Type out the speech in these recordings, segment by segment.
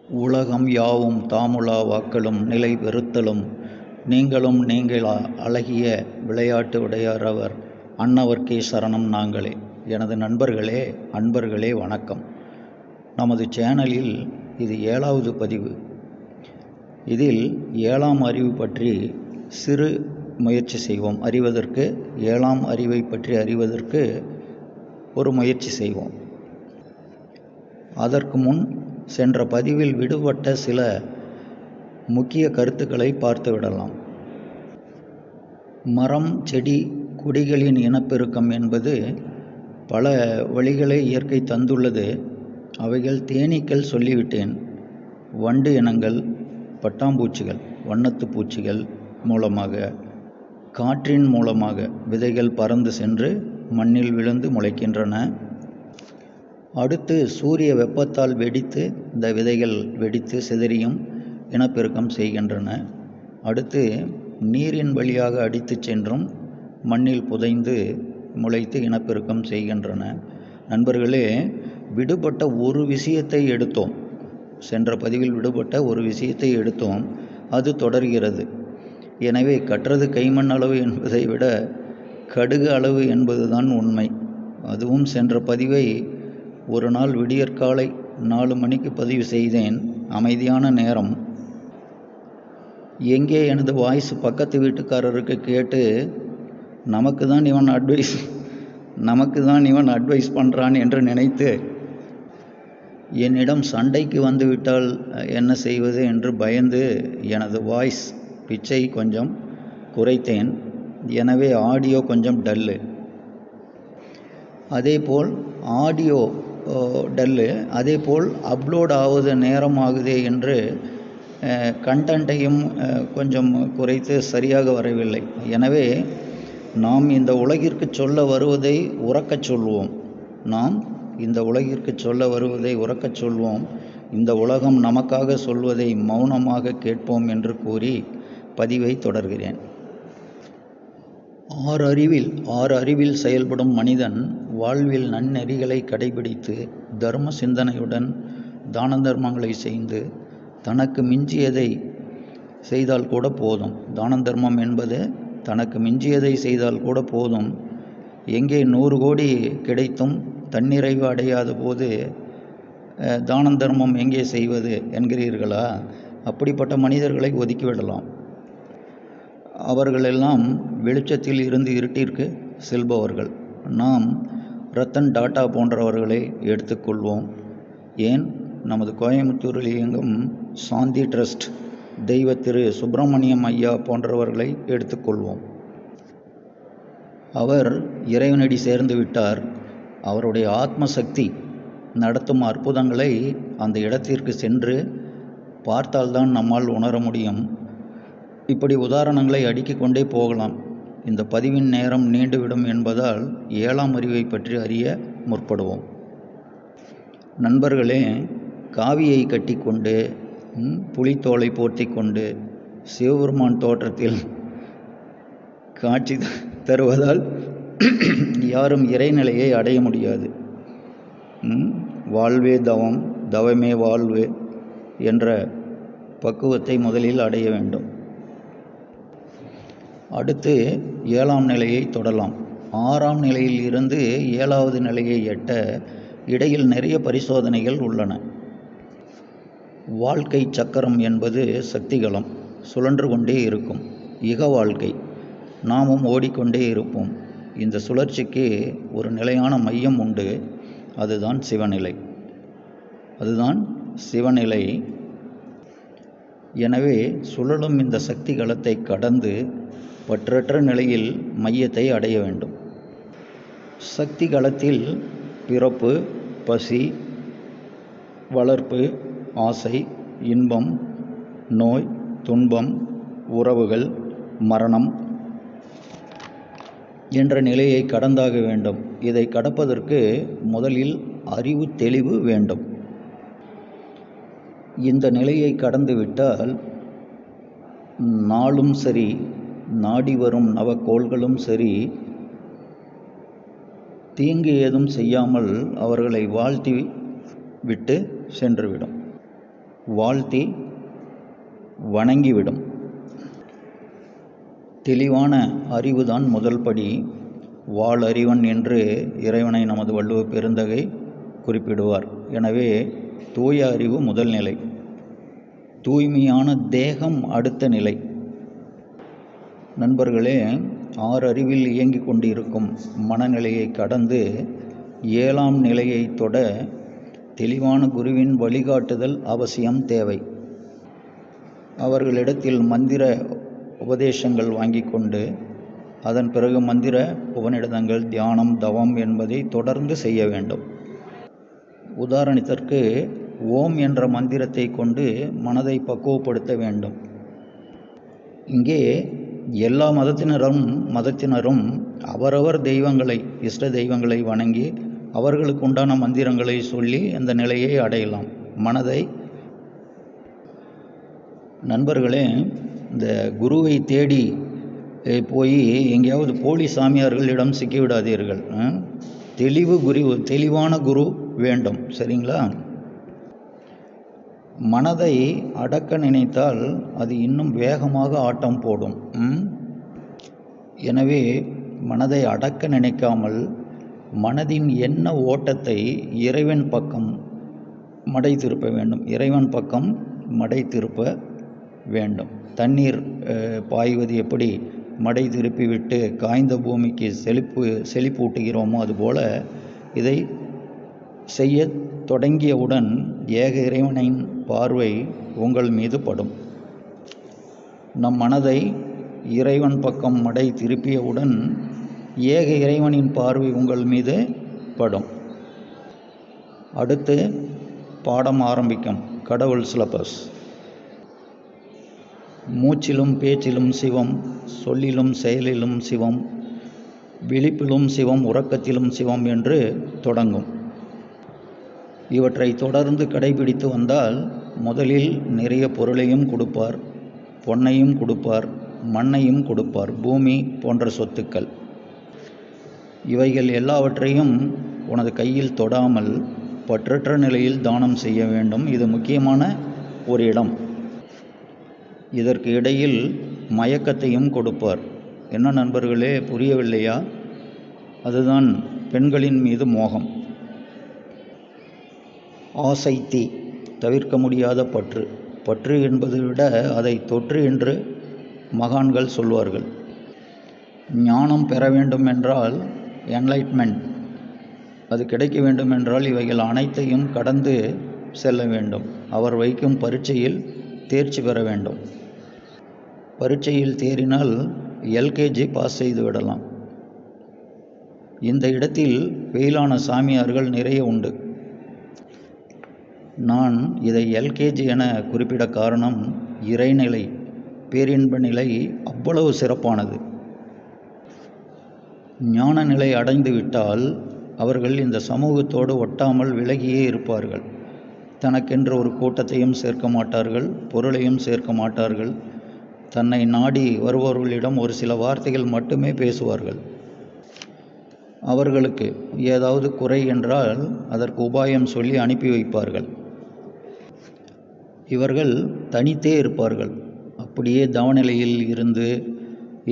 உலகம் யாவும் தாமுலா வாக்களும் நிலை பெறுத்தலும் நீங்களும் நீங்கள் அழகிய விளையாட்டு உடையாரவர் அன்னவர்க்கே சரணம் நாங்களே. எனது நண்பர்களே, அன்பர்களே, வணக்கம். நமது சேனலில் இது 7வது பதிவு. இதில் 7ஆம் அறிவு பற்றி சிறு முயற்சி செய்வோம். அறிவதற்கு 7ஆம் அறிவை பற்றி அறிவதற்கு ஒரு முயற்சி செய்வோம். அதற்கு முன் சென்ற பதிவில் விடுபட்ட சில முக்கிய கருத்துக்களை பார்த்துவிடலாம். மரம், செடி, கொடிகளின் இனப்பெருக்கம் என்பது பல வழிகளை இயற்கை தந்துள்ளது. அவைகள் தேனீக்கள் சொல்லிவிட்டேன். வண்டு இனங்கள், பட்டாம்பூச்சிகள், வண்ணத்து பூச்சிகள் மூலமாக, காற்றின் மூலமாக விதைகள் பறந்து சென்று மண்ணில் விழுந்து முளைக்கின்றன. அடுத்து சூரிய வெப்பத்தால் வெடித்து இந்த விதைகள் வெடித்து சிதறியும் இனப்பெருக்கம் செய்கின்றன. அடுத்து நீரின் வழியாக அடித்து சென்றும் மண்ணில் புதைந்து முளைத்து இனப்பெருக்கம் செய்கின்றன. நண்பர்களே, விடுபட்ட ஒரு விஷயத்தை எடுத்தோம். சென்ற பதிவில் விடுபட்ட ஒரு விஷயத்தை எடுத்தோம். அது தொடர்கிறது. எனவே கற்றது கைமண் அளவு என்பதை விட கடுகு அளவு என்பதுதான் உண்மை. அதுவும் சென்ற பதிவை ஒரு நாள் விடியற்காலை 4 மணிக்கு பதிவு செய்தேன். அமைதியான நேரம். எங்கே எனது வாய்ஸ் பக்கத்து வீட்டுக்காரருக்கு கேட்டு நமக்கு தான் இவன் அட்வைஸ் பண்ணுறான் என்று நினைத்து என்னிடம் சண்டைக்கு வந்துவிட்டால் என்ன செய்வது என்று பயந்து எனது வாய்ஸ் பிச்சை கொஞ்சம் குறைத்தேன். எனவே ஆடியோ கொஞ்சம் டல்லு. அதேபோல் ஆடியோ டல்லு, அதேபோல் அப்லோட் ஆவது நேரம் ஆகுதே என்று கண்டென்ட்டையும் கொஞ்சம் குறைத்து சரியாக வரவில்லை. எனவே நாம் இந்த உலகிற்கு சொல்ல வருவதை உரக்கச் சொல்வோம். இந்த உலகம் நமக்காக சொல்வதை மௌனமாக கேட்போம் என்று கூறி பதிவை தொடர்கிறேன். 6 அறிவில் செயல்படும் மனிதன் வாழ்வில் நன்னெறிகளை கடைபிடித்து தர்ம சிந்தனையுடன் தான தர்மங்களை செய்து தனக்கு மிஞ்சியதை செய்தால் கூட போதும். தான தர்மம் என்பது தனக்கு மிஞ்சியதை செய்தால் கூட போதும். எங்கே 100 கோடி கிடைத்தும் தன்னிறைவு அடையாத போது தான தர்மம் எங்கே செய்வது என்கிறீர்களா? அப்படிப்பட்ட மனிதர்களை ஒதுக்கிவிடலாம். அவர்களெல்லாம் வெளிச்சத்தில் இருந்து இருட்டிற்கு செல்பவர்கள். நாம் ரத்தன் டாட்டா போன்றவர்களை எடுத்துக்கொள்வோம். ஏன், நமது கோயம்புத்தூரில் இயங்கும் சாந்தி ட்ரஸ்ட் தெய்வ திரு சுப்பிரமணியம் ஐயா போன்றவர்களை எடுத்துக்கொள்வோம். அவர் இறைவனடி சேர்ந்து விட்டார். அவருடைய ஆத்ம சக்தி நடத்தும் அற்புதங்களை அந்த இடத்திற்கு சென்று பார்த்தால்தான் நம்மால் உணர முடியும். இப்படி உதாரணங்களை அடுக்கிக் கொண்டே போகலாம். இந்த பதிவின் நேரம் நீண்டுவிடும் என்பதால் 7ஆம் அறிவை பற்றி அறிய முற்படுவோம். நண்பர்களே, காவியை கட்டிக்கொண்டு புலித்தோலை போர்த்தி கொண்டு சிவபெருமான் தோற்றத்தில் காட்சி தருவதால் யாரும் இறைநிலையை அடைய முடியாது. வாழ்வே தவம், தவமே வாழ்வு என்ற பக்குவத்தை முதலில் அடைய வேண்டும். அடுத்து 7ஆம் நிலையை தொடலாம். 6ஆம் நிலையில் இருந்து 7வது நிலையை எட்ட இடையில் நிறைய பரிசோதனைகள் உள்ளன. வாழ்க்கை சக்கரம் என்பது சக்திகளம், சுழன்று கொண்டே இருக்கும். இக வாழ்க்கை, நாமும் ஓடிக்கொண்டே இருப்போம். இந்த சுழற்சிக்கு ஒரு நிலையான மையம் உண்டு. அதுதான் சிவநிலை. எனவே சுழலும் இந்த சக்தி களத்தை கடந்து பற்றற்ற நிலையில் மையத்தை அடைய வேண்டும். சக்தி களத்தில் பிறப்பு, பசி, வளர்ப்பு, ஆசை, இன்பம், நோய், துன்பம், உறவுகள், மரணம் என்ற நிலையை கடந்தாக வேண்டும். இதை கடப்பதற்கு முதலில் அறிவு தெளிவு வேண்டும். இந்த நிலையை கடந்துவிட்டால் நாளும் சரி, நாடி வரும் நவக்கோள்களும் சரி, தீங்கு ஏதும் செய்யாமல் அவர்களை வாழ்த்தி விட்டு சென்றுவிடும். வாழ்த்தி வணங்கிவிடும். தெளிவான அறிவுதான் முதல் படி. வாளறிவன் என்று இறைவனை நமது வள்ளுவ பெருந்தகை குறிப்பிடுவார். எனவே தூய அறிவு முதல் நிலை, தூய்மையான தேகம் அடுத்த நிலை. நண்பர்களே, 6 அறிவில் இயங்கிக் கொண்டிருக்கும் மனநிலையை கடந்து 7ஆம் நிலையை தொட தெளிவான குருவின் வழிகாட்டுதல் அவசியம் தேவை. அவர்களிடத்தில் மந்திர உபதேசங்கள் வாங்கி கொண்டு அதன் பிறகு மந்திர உபநிடதங்கள், தியானம், தவம் என்பதை தொடர்ந்து செய்ய வேண்டும். உதாரணத்திற்கு ஓம் என்ற மந்திரத்தை கொண்டு மனதை பக்குவப்படுத்த வேண்டும். இங்கே எல்லா மதத்தினரும் அவரவர் தெய்வங்களை, இஷ்ட தெய்வங்களை வணங்கி அவர்களுக்கு உண்டான மந்திரங்களை சொல்லி அந்த நிலையை அடையலாம். மனதை நண்பர்களே, இந்த குருவை தேடி போய் எங்கேயாவது போலி சாமியார்களிடம் சிக்கிவிடாதீர்கள். தெளிவான குரு வேண்டும். சரிங்களா? மனதை அடக்க நினைத்தால் அது இன்னும் வேகமாக ஆட்டம் போடும். எனவே மனதை அடக்க நினைக்காமல் மனதின் எண்ண ஓட்டத்தை இறைவன் பக்கம் மடை திருப்ப வேண்டும். இறைவன் பக்கம் மடை திருப்ப வேண்டும். தண்ணீர் பாய்வது எப்படி மடை திருப்பிவிட்டு காய்ந்த பூமிக்கு செழிப்பூட்டுகிறோமோ அதுபோல இதை செய்ய தொடங்கியவுடன் ஏக இறைவனின் பார்வை உங்கள் மீது படும். நம் மனதை இறைவன் பக்கம் மடை திருப்பியவுடன் ஏக இறைவனின் பார்வை உங்கள் மீது படும். அடுத்து பாடம் ஆரம்பிக்கும். கடவுள் சிலபஸ். மூச்சிலும் பேச்சிலும் சிவம், சொல்லிலும் செயலிலும் சிவம், விழிப்பிலும் சிவம், உறக்கத்திலும் சிவம் என்று தொடங்கும். இவற்றை தொடர்ந்து கடைபிடித்து வந்தால் முதலில் நிறைய பொருளையும் கொடுப்பார், பொன்னையும் கொடுப்பார், மண்ணையும் கொடுப்பார், பூமி போன்ற சொத்துக்கள். இவைகள் எல்லாவற்றையும் உனது கையில் தொடாமல் பற்றற்ற நிலையில் தானம் செய்ய வேண்டும். இது முக்கியமான ஒரு இடம். இதற்கு இடையில் மயக்கத்தையும் கொடுப்பார். என்ன நண்பர்களே, புரியவில்லையா? அதுதான் பெண்களின் மீது மோகம். ஆசை தீ, தவிர்க்க முடியாத பற்று. பற்று என்பதை விட அதை தொற்று என்று மகான்கள் சொல்வார்கள். ஞானம் பெற வேண்டும் என்றால், என்லைட்மெண்ட் அது கிடைக்க வேண்டும் என்றால் இவைகள் அனைத்தையும் கடந்து செல்ல வேண்டும். அவர் வைக்கும் பரீட்சையில் தேர்ச்சி பெற வேண்டும். பரீட்சையில் தேறினால் எல்கேஜி பாஸ் செய்து விடலாம். இந்த இடத்தில் ஃபெயிலான சாமியார்கள் நிறைய உண்டு. நான் இதை எல்கேஜி என குறிப்பிட காரணம், இறைநிலை, பேரின்ப நிலை அவ்வளவு சிறப்பானது. ஞான நிலை அடைந்து விட்டால் அவர்கள் இந்த சமூகத்தோடு ஒட்டாமல் விலகியே இருப்பார்கள். தனக்கென்று ஒரு கூட்டத்தையும் சேர்க்க மாட்டார்கள், பொருளையும் சேர்க்க மாட்டார்கள். தன்னை நாடி வருபவர்களிடம் ஒரு சில வார்த்தைகள் மட்டுமே பேசுவார்கள். அவர்களுக்கு ஏதாவது குறை என்றால் அதற்கு உபாயம் சொல்லி அனுப்பி வைப்பார்கள். இவர்கள் தனித்தே இருப்பார்கள். அப்படியே தவநிலையில் இருந்து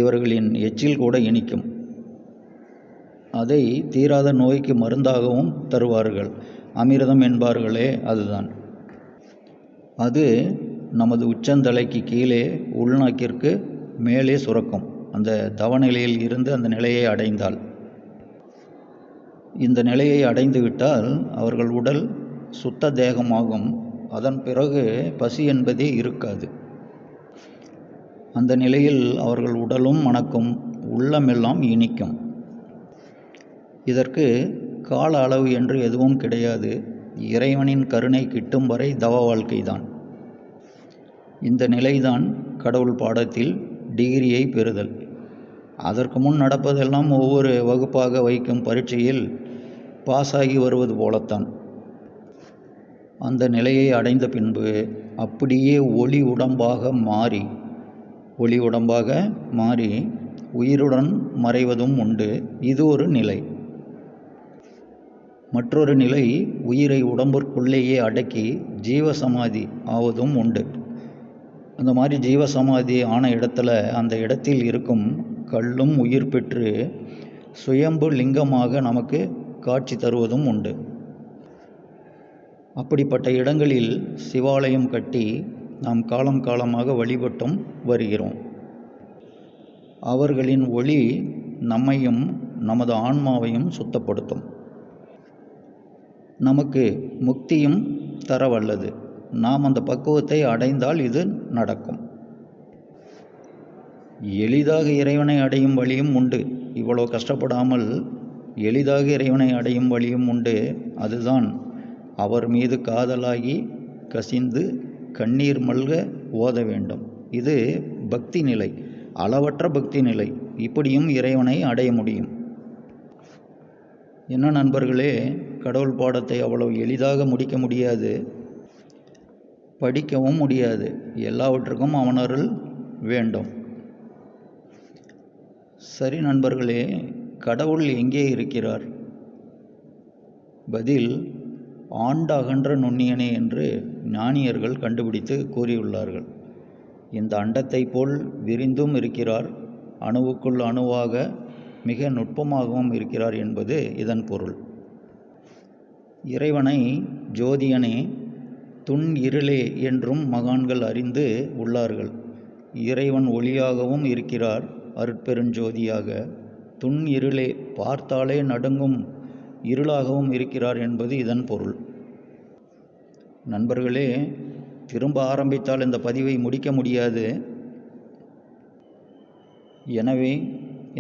இவர்களின் எச்சில் கூட இனிக்கும். அதை தீராத நோய்க்கு மருந்தாகவும் தருவார்கள். அமிர்தம் என்பார்களே, அதுதான். அது நமது உச்சந்தலைக்கு கீழே உள்நாக்கிற்கு மேலே சுரக்கும். அந்த தவநிலையில் இருந்து அந்த நிலையை அடைந்தால், இந்த நிலையை அடைந்து விட்டால் அவர்கள் உடல் சுத்த தேகமாகும். அதன் பிறகு பசி என்பதே இருக்காது. அந்த நிலையில் அவர்கள் உடலும் மணக்கும், உள்ளமெல்லாம் இனிக்கும். இதற்கு கால அளவு என்று எதுவும் கிடையாது. இறைவனின் கருணை கிட்டும் வரை தவ வாழ்க்கைதான். இந்த நிலைதான் கடவுள் பாடத்தில் டிகிரியை பெறுதல். அதற்கு முன் நடப்பதெல்லாம் ஒவ்வொரு வகுப்பாக வைக்கும் பரீட்சையில் பாஸ் ஆகி வருவது போலத்தான். அந்த நிலையை அடைந்த பின்பு அப்படியே ஒளி உடம்பாக மாறி உயிருடன் மறைவதும் உண்டு. இது ஒரு நிலை. மற்றொரு நிலை உயிரை உடம்பிற்குள்ளேயே அடக்கி ஜீவசமாதி ஆவதும் உண்டு. அந்த மாதிரி ஜீவசமாதி ஆன இடத்துல அந்த இடத்தில் இருக்கும் கல்லும் உயிர் பெற்று சுயம்பு லிங்கமாக நமக்கு காட்சி தருவதும் உண்டு. அப்படிப்பட்ட இடங்களில் சிவாலயம் கட்டி நாம் காலம் காலமாக வழிபட்டும் வருகிறோம். அவர்களின் ஒளி நம்மையும் நமது ஆன்மாவையும் சுத்தப்படுத்தும், நமக்கு முக்தியும் தரவல்லது. நாம் அந்த பக்குவத்தை அடைந்தால் இது நடக்கும். எளிதாக இறைவனை அடையும் வழியும் உண்டு. இவ்வளோ கஷ்டப்படாமல் எளிதாக இறைவனை அடையும் வழியும் உண்டு. அதுதான் அவர் மீது காதலாகி கசிந்து கண்ணீர் மல்க ஓத வேண்டும். இது பக்தி நிலை, அளவற்ற பக்தி நிலை. இப்படியும் இறைவனை அடைய முடியும். என்ன நண்பர்களே, கடவுள் பாடத்தை அவ்வளவு எளிதாக முடிக்க முடியாது, படிக்கவும் முடியாது. எல்லாவற்றுக்கும் அவன் அருள் வேண்டும். சரி நண்பர்களே, கடவுள் எங்கே இருக்கிறார்? பதில், ஆண்ட அகன்ற நுண்ணியனே என்று ஞானியர்கள் கண்டுபிடித்து கூறியுள்ளார்கள். இந்த அண்டத்தை போல் விரிந்தும் இருக்கிறார், அணுவுக்குள் அணுவாக மிக நுட்பமாகவும் இருக்கிறார் என்பது இதன் பொருள். இறைவனை ஜோதியனே, துன் இருளே என்றும் மகான்கள் அறிந்து உள்ளார்கள். இறைவன் ஒளியாகவும் இருக்கிறார், அருட்பெருஞ்சோதியாக. துன் இருளே, பார்த்தாலே நடுங்கும் இருளாகவும் இருக்கிறார் என்பது இதன் பொருள். நண்பர்களே, திரும்ப ஆரம்பித்தால் இந்த பதிவை முடிக்க முடியாது. எனவே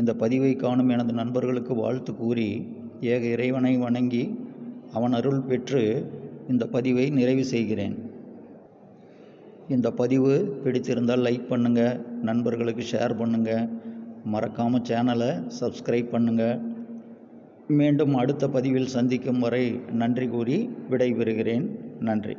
இந்த பதிவை காணும் எனது நண்பர்களுக்கு வாழ்த்து கூறி ஏக இறைவனை வணங்கி அவன் அருள் பெற்று இந்த பதிவை நிறைவு செய்கிறேன். இந்த பதிவு பிடித்திருந்தால் லைக் பண்ணுங்கள், நண்பர்களுக்கு ஷேர் பண்ணுங்கள், மறக்காமல் சேனலை சப்ஸ்கிரைப் பண்ணுங்கள். மீண்டும் அடுத்த பதிவில் சந்திக்கும் வரை நன்றி கூறி விடைபெறுகிறேன். நன்றி.